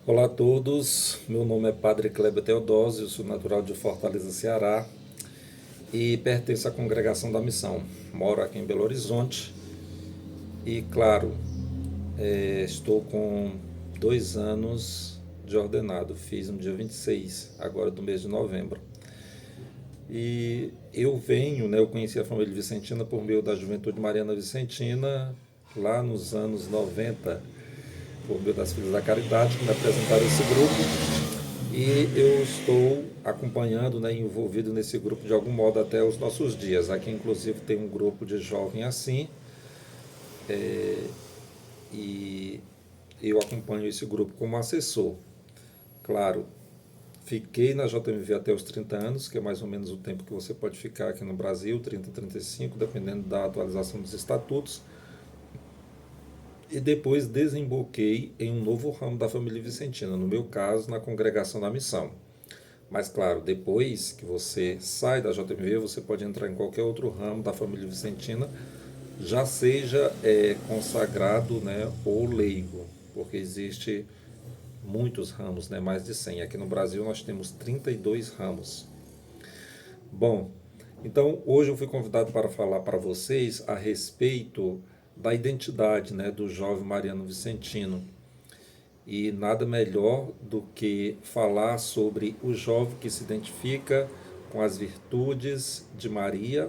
Olá a todos, meu nome é Padre Kleber Teodósio, sou natural de Fortaleza, Ceará e pertenço à Congregação da Missão. Moro aqui em Belo Horizonte e, claro, estou com 2 anos de ordenado, fiz no dia 26, agora do mês de novembro. E eu conheci a família Vicentina por meio da Juventude Mariana Vicentina, lá nos anos 90, por meio das Filhas da Caridade, que me apresentaram esse grupo. E eu estou acompanhando, né, envolvido nesse grupo de algum modo até os nossos dias. Aqui, inclusive, tem um grupo de jovem assim, e eu acompanho esse grupo como assessor. Claro, fiquei na JMV até os 30 anos, que é mais ou menos o tempo que você pode ficar aqui no Brasil, 30, 35, dependendo da atualização dos estatutos. E depois desemboquei em um novo ramo da família Vicentina, no meu caso, na Congregação da Missão. Mas, claro, depois que você sai da JMV, você pode entrar em qualquer outro ramo da família Vicentina, já seja consagrado, né, ou leigo, porque existe muitos ramos, né, mais de 100. Aqui no Brasil nós temos 32 ramos. Bom, então hoje eu fui convidado para falar para vocês a respeito da identidade, né, do jovem Mariano Vicentino. E nada melhor do que falar sobre o jovem que se identifica com as virtudes de Maria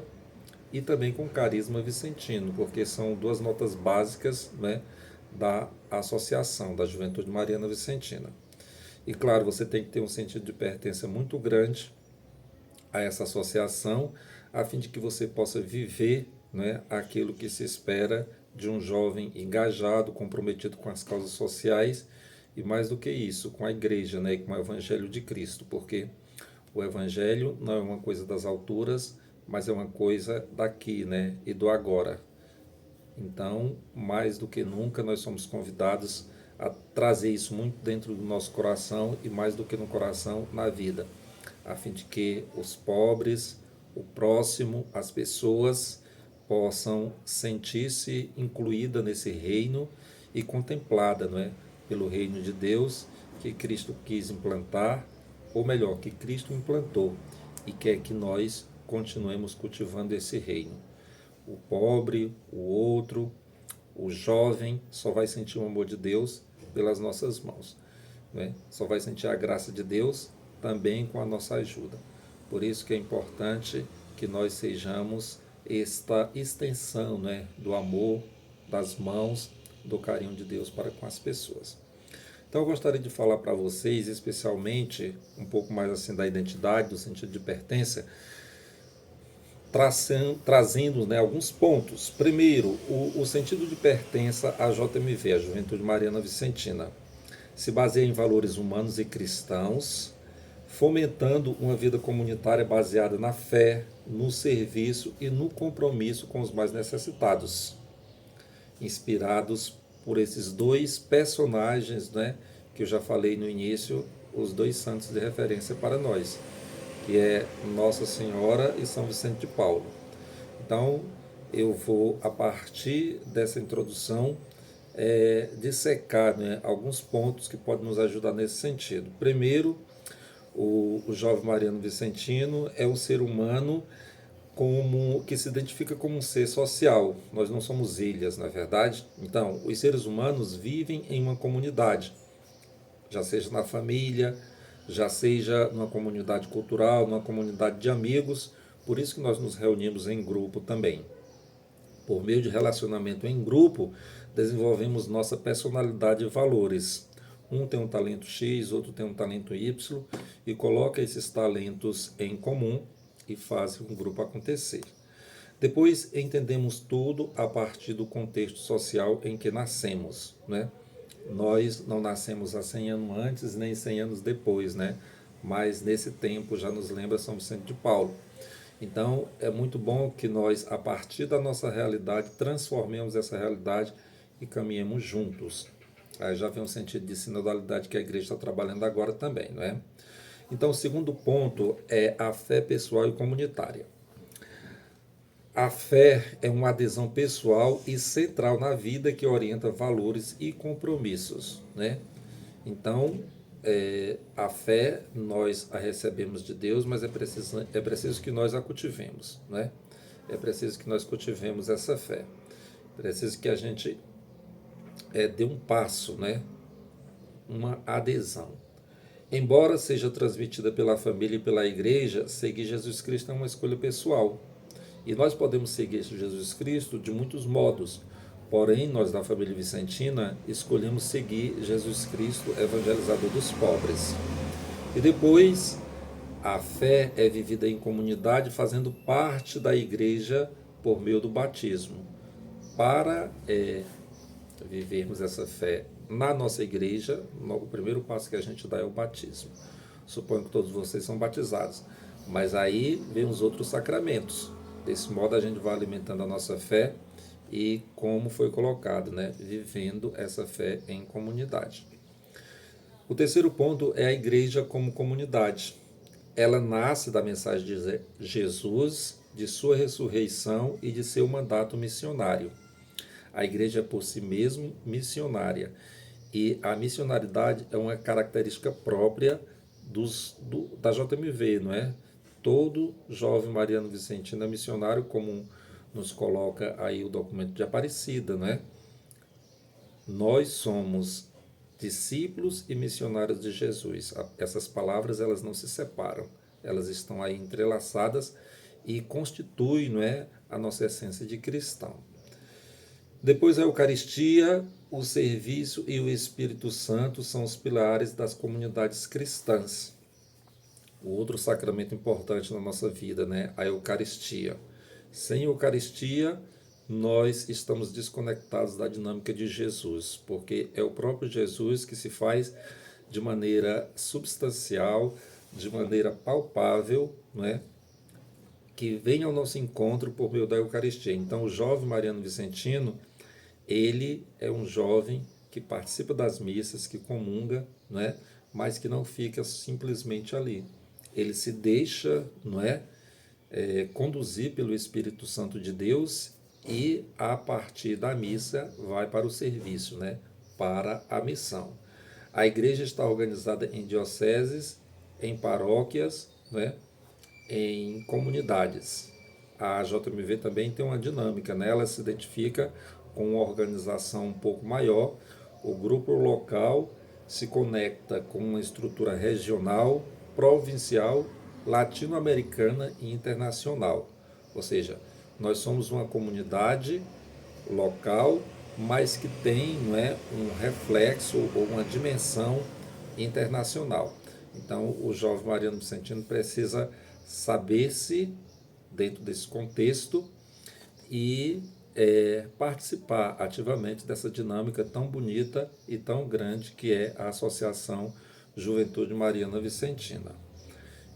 e também com o carisma vicentino, porque são duas notas básicas, né, da associação da Juventude Mariana Vicentina. E claro, você tem que ter um sentido de pertença muito grande a essa associação, a fim de que você possa viver, né, aquilo que se espera de um jovem engajado, comprometido com as causas sociais e, mais do que isso, com a igreja, né, e com o Evangelho de Cristo, porque o Evangelho não é uma coisa das alturas, mas é uma coisa daqui, né, e do agora. Então, mais do que nunca, nós somos convidados a trazer isso muito dentro do nosso coração e, mais do que no coração, na vida, a fim de que os pobres, o próximo, as pessoas possam sentir-se incluída nesse reino e contemplada, não é, pelo reino de Deus que Cristo quis implantar, ou melhor, que Cristo implantou e quer que nós continuemos cultivando esse reino. O pobre, o outro, o jovem só vai sentir o amor de Deus pelas nossas mãos, né? Só vai sentir a graça de Deus também com a nossa ajuda. Por isso que é importante que nós sejamos esta extensão, né, do amor, das mãos, do carinho de Deus para com as pessoas. Então eu gostaria de falar para vocês, especialmente um pouco mais assim da identidade, do sentido de pertença, trazendo, né, alguns pontos. Primeiro, o sentido de pertença à JMV, a Juventude Mariana Vicentina, se baseia em valores humanos e cristãos, fomentando uma vida comunitária baseada na fé, no serviço e no compromisso com os mais necessitados, inspirados por esses dois personagens, né, que eu já falei no início, os dois santos de referência para nós, que é Nossa Senhora e São Vicente de Paulo. Então, eu vou, a partir dessa introdução, dissecar, né, alguns pontos que podem nos ajudar nesse sentido. Primeiro, o jovem Mariano Vicentino é um ser humano como que se identifica como um ser social. Nós não somos ilhas, na verdade. Então, os seres humanos vivem em uma comunidade, já seja na família, já seja numa comunidade cultural, numa comunidade de amigos. Por isso que nós nos reunimos em grupo também. Por meio de relacionamento em grupo, desenvolvemos nossa personalidade e valores. Um tem um talento X, outro tem um talento Y, e coloca esses talentos em comum e faz um grupo acontecer. Depois entendemos tudo a partir do contexto social em que nascemos, né? Nós não nascemos há 100 anos antes nem 100 anos depois, né? Mas nesse tempo já nos lembra São Vicente de Paulo. Então é muito bom que nós, a partir da nossa realidade, transformemos essa realidade e caminhemos juntos. Aí já vem um sentido de sinodalidade que a igreja está trabalhando agora também, não é? Então o segundo ponto é a fé pessoal e comunitária. A fé é uma adesão pessoal e central na vida que orienta valores e compromissos, né? Então, a fé nós a recebemos de Deus, mas é preciso que nós a cultivemos, né? É preciso que nós cultivemos essa fé. Preciso que a gente dê um passo, né? Uma adesão. Embora seja transmitida pela família e pela igreja, seguir Jesus Cristo é uma escolha pessoal. E nós podemos seguir Jesus Cristo de muitos modos. Porém, nós da família Vicentina escolhemos seguir Jesus Cristo, evangelizador dos pobres. E depois, a fé é vivida em comunidade, fazendo parte da igreja por meio do batismo. Para vivermos essa fé na nossa igreja, o primeiro passo que a gente dá é o batismo. Suponho que todos vocês são batizados, mas aí vem os outros sacramentos. Desse modo a gente vai alimentando a nossa fé e, como foi colocado, né, vivendo essa fé em comunidade. O terceiro ponto é a igreja como comunidade. Ela nasce da mensagem de Jesus, de sua ressurreição e de seu mandato missionário. A igreja é por si mesma missionária. E a missionariedade é uma característica própria da JMV, não é? Todo jovem mariano vicentino é missionário, como nos coloca aí o documento de Aparecida, não é? Nós somos discípulos e missionários de Jesus. Essas palavras, elas não se separam. Elas estão aí entrelaçadas e constituem, não é, a nossa essência de cristão. Depois a Eucaristia, o serviço e o Espírito Santo são os pilares das comunidades cristãs. O outro sacramento importante na nossa vida, né? A Eucaristia. Sem Eucaristia, nós estamos desconectados da dinâmica de Jesus, porque é o próprio Jesus que se faz de maneira substancial, de maneira palpável, né? Que vem ao nosso encontro por meio da Eucaristia. Então, o jovem mariano vicentino, ele é um jovem que participa das missas, que comunga, não é? Mas que não fica simplesmente ali. Ele se deixa, não é, conduzir pelo Espírito Santo de Deus e, a partir da missa, vai para o serviço, né? Para a missão. A igreja está organizada em dioceses, em paróquias, né? Em comunidades. A JMV também tem uma dinâmica, né? Ela se identifica com uma organização um pouco maior. O grupo local se conecta com uma estrutura regional, provincial, latino-americana e internacional. Ou seja, nós somos uma comunidade local, mas que tem, não é, um reflexo ou uma dimensão internacional. Então, o jovem mariano vicentino precisa saber-se dentro desse contexto e participar ativamente dessa dinâmica tão bonita e tão grande que é a Associação Juventude Mariana Vicentina.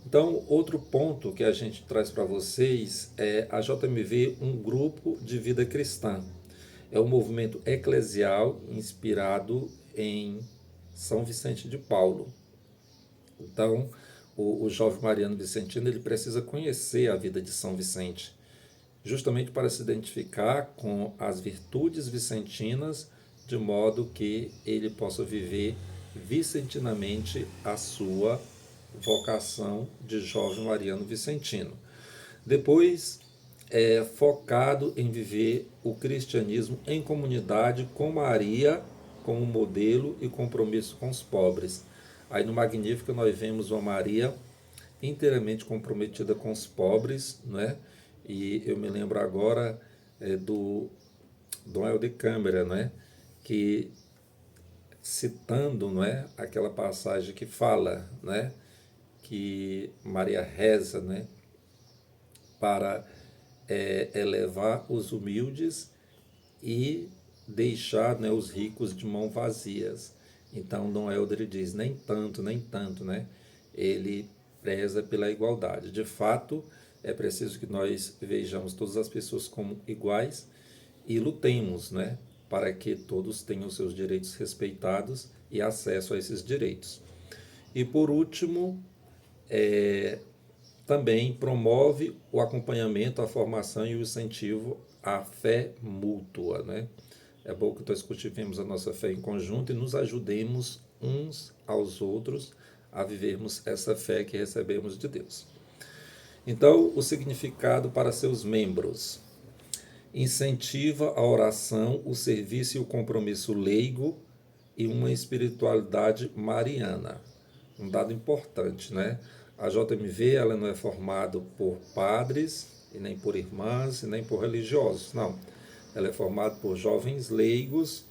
Então, outro ponto que a gente traz para vocês é a JMV, um grupo de vida cristã. É um movimento eclesial inspirado em São Vicente de Paulo. Então, o jovem mariano vicentino ele precisa conhecer a vida de São Vicente, justamente para se identificar com as virtudes vicentinas, de modo que ele possa viver vicentinamente a sua vocação de jovem mariano vicentino. Depois, é focado em viver o cristianismo em comunidade com Maria como modelo e compromisso com os pobres. Aí no Magnífica nós vemos uma Maria inteiramente comprometida com os pobres, né? E eu me lembro agora do Dom Helder Câmara, né? Que citando, não é, aquela passagem que fala, né, que Maria reza, né, para elevar os humildes e deixar, né, os ricos de mãos vazias. Então Dom Helder diz, nem tanto, né? Ele preza pela igualdade. De fato, é preciso que nós vejamos todas as pessoas como iguais e lutemos, né, para que todos tenham seus direitos respeitados e acesso a esses direitos. E por último, também promove o acompanhamento, a formação e o incentivo à fé mútua, né? É bom que nós cultivemos a nossa fé em conjunto e nos ajudemos uns aos outros a vivermos essa fé que recebemos de Deus. Então, o significado para seus membros: incentiva a oração, o serviço e o compromisso leigo e uma espiritualidade mariana. Um dado importante, né? A JMV ela não é formada por padres, e nem por irmãs, e nem por religiosos, não. Ela é formada por jovens leigos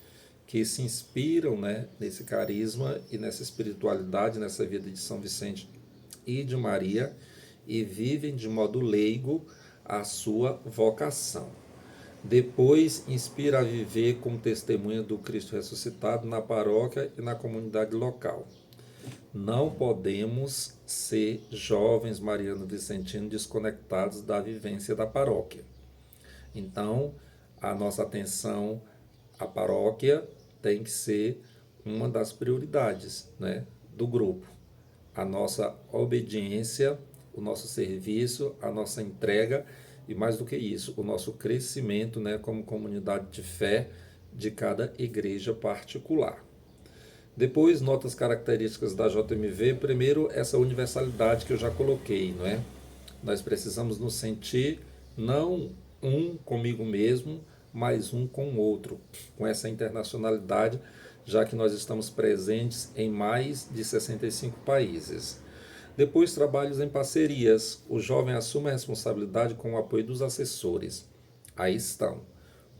que se inspiram, né, nesse carisma e nessa espiritualidade, nessa vida de São Vicente e de Maria, e vivem de modo leigo a sua vocação. Depois, inspira a viver como testemunha do Cristo ressuscitado na paróquia e na comunidade local. Não podemos ser jovens mariano vicentinos desconectados da vivência da paróquia. Então, a nossa atenção à paróquia tem que ser uma das prioridades, né, do grupo. A nossa obediência, o nosso serviço, a nossa entrega e, mais do que isso, o nosso crescimento, né, como comunidade de fé de cada igreja particular. Depois, notas características da JMV. Primeiro, essa universalidade que eu já coloquei, não é? Nós precisamos nos sentir não um comigo mesmo, mas um com o outro, com essa internacionalidade, já que nós estamos presentes em mais de 65 países. Depois, trabalhos em parcerias. O jovem assume a responsabilidade com o apoio dos assessores. Aí estão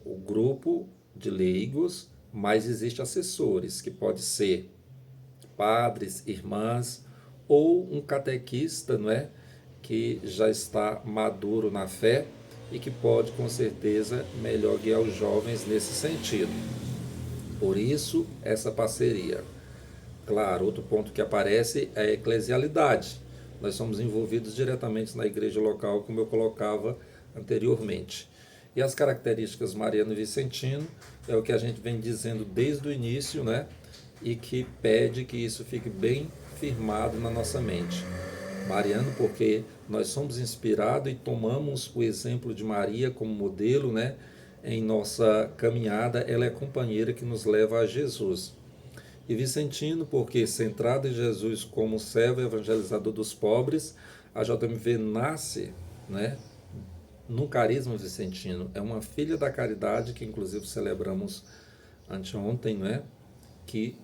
o grupo de leigos, mas existe assessores, que pode ser padres, irmãs, ou um catequista, não é? Que já está maduro na fé e que pode, com certeza, melhor guiar os jovens nesse sentido. Por isso, essa parceria. Claro, outro ponto que aparece é a eclesialidade. Nós somos envolvidos diretamente na igreja local, como eu colocava anteriormente. E as características mariano e vicentino é o que a gente vem dizendo desde o início, né? E que pede que isso fique bem firmado na nossa mente. Mariano, porque nós somos inspirados e tomamos o exemplo de Maria como modelo, né? Em nossa caminhada, ela é a companheira que nos leva a Jesus. E vicentino, porque centrado em Jesus como servo evangelizador dos pobres, a JMV nasce, né, no carisma vicentino. É uma filha da caridade, que inclusive celebramos anteontem, né, que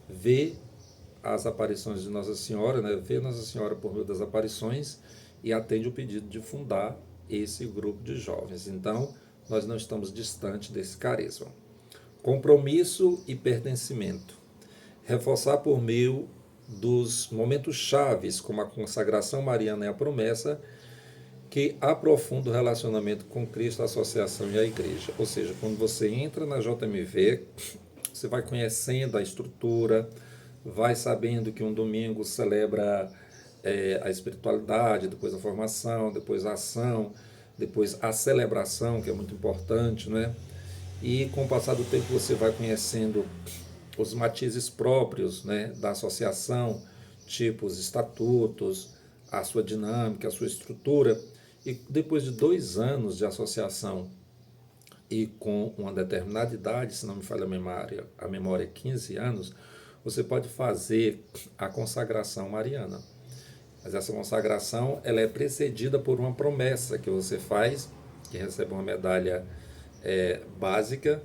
vê as aparições de Nossa Senhora, né, vê Nossa Senhora por meio das aparições e atende o pedido de fundar esse grupo de jovens. Então, nós não estamos distante desse carisma. Compromisso e pertencimento. Reforçar por meio dos momentos chaves, como a consagração mariana e a promessa, que aprofunda o relacionamento com Cristo, a associação e a igreja. Ou seja, quando você entra na JMV, você vai conhecendo a estrutura, vai sabendo que um domingo celebra a espiritualidade, depois a formação, depois a ação, depois a celebração, que é muito importante, né? E com o passar do tempo você vai conhecendo os matizes próprios, né, da associação, tipo os estatutos, a sua dinâmica, a sua estrutura. E depois de 2 anos de associação e com uma determinada idade, se não me falha a memória é 15 anos, você pode fazer a consagração mariana. Mas essa consagração ela é precedida por uma promessa que você faz, que recebe uma medalha básica,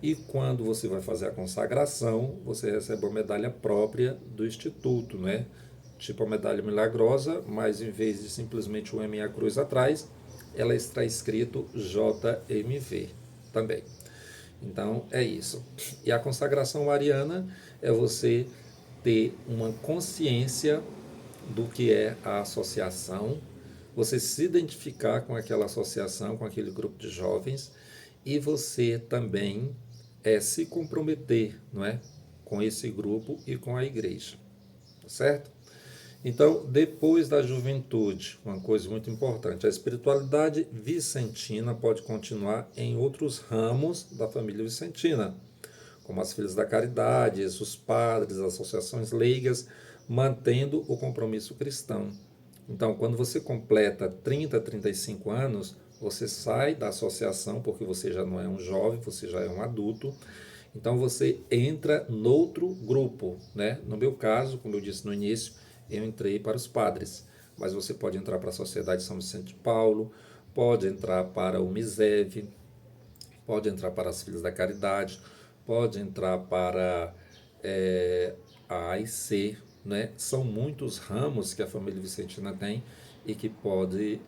e quando você vai fazer a consagração, você recebe uma medalha própria do Instituto, né? Tipo a medalha milagrosa, mas em vez de simplesmente o M e a cruz atrás, ela está escrito JMV também. Então é isso. E a consagração mariana é você ter uma consciência do que é a associação, você se identificar com aquela associação, com aquele grupo de jovens, e você também se comprometer, não é, com esse grupo e com a igreja, certo? Então, depois da juventude, uma coisa muito importante, a espiritualidade vicentina pode continuar em outros ramos da família vicentina, como as filhas da caridade, os padres, as associações leigas, mantendo o compromisso cristão. Então, quando você completa 30, 35 anos, Você sai da associação porque você já não é um jovem, você já é um adulto. Então você entra noutro grupo, né? No meu caso, como eu disse no início, eu entrei para os padres, mas você pode entrar para a Sociedade São Vicente de Paulo, pode entrar para o MISEV, pode entrar para as Filhas da Caridade, pode entrar para a AIC, né? São muitos ramos que a família vicentina tem e que pode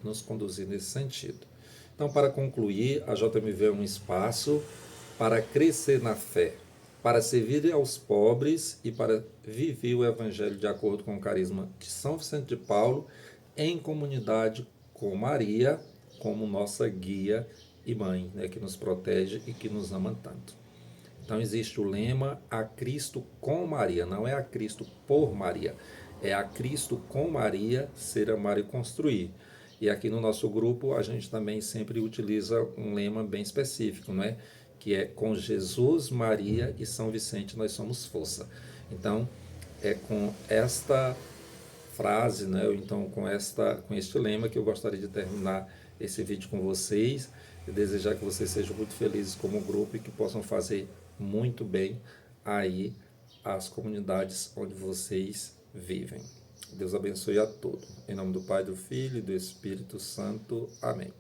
nos conduzir nesse sentido. Então, para concluir, a JMV é um espaço para crescer na fé, para servir aos pobres e para viver o Evangelho de acordo com o carisma de São Vicente de Paulo, em comunidade com Maria, como nossa guia e mãe, né, que nos protege e que nos ama tanto. Então existe o lema a Cristo com Maria, não é a Cristo por Maria, é a Cristo com Maria, ser, amar e construir. E aqui no nosso grupo a gente também sempre utiliza um lema bem específico, não é? Que é com Jesus, Maria e São Vicente nós somos força. Então é com esta frase, né? Ou então com este lema que eu gostaria de terminar esse vídeo com vocês e desejar que vocês sejam muito felizes como grupo e que possam fazer muito bem aí as comunidades onde vocês vivem. Deus abençoe a todos. Em nome do Pai, do Filho e do Espírito Santo. Amém.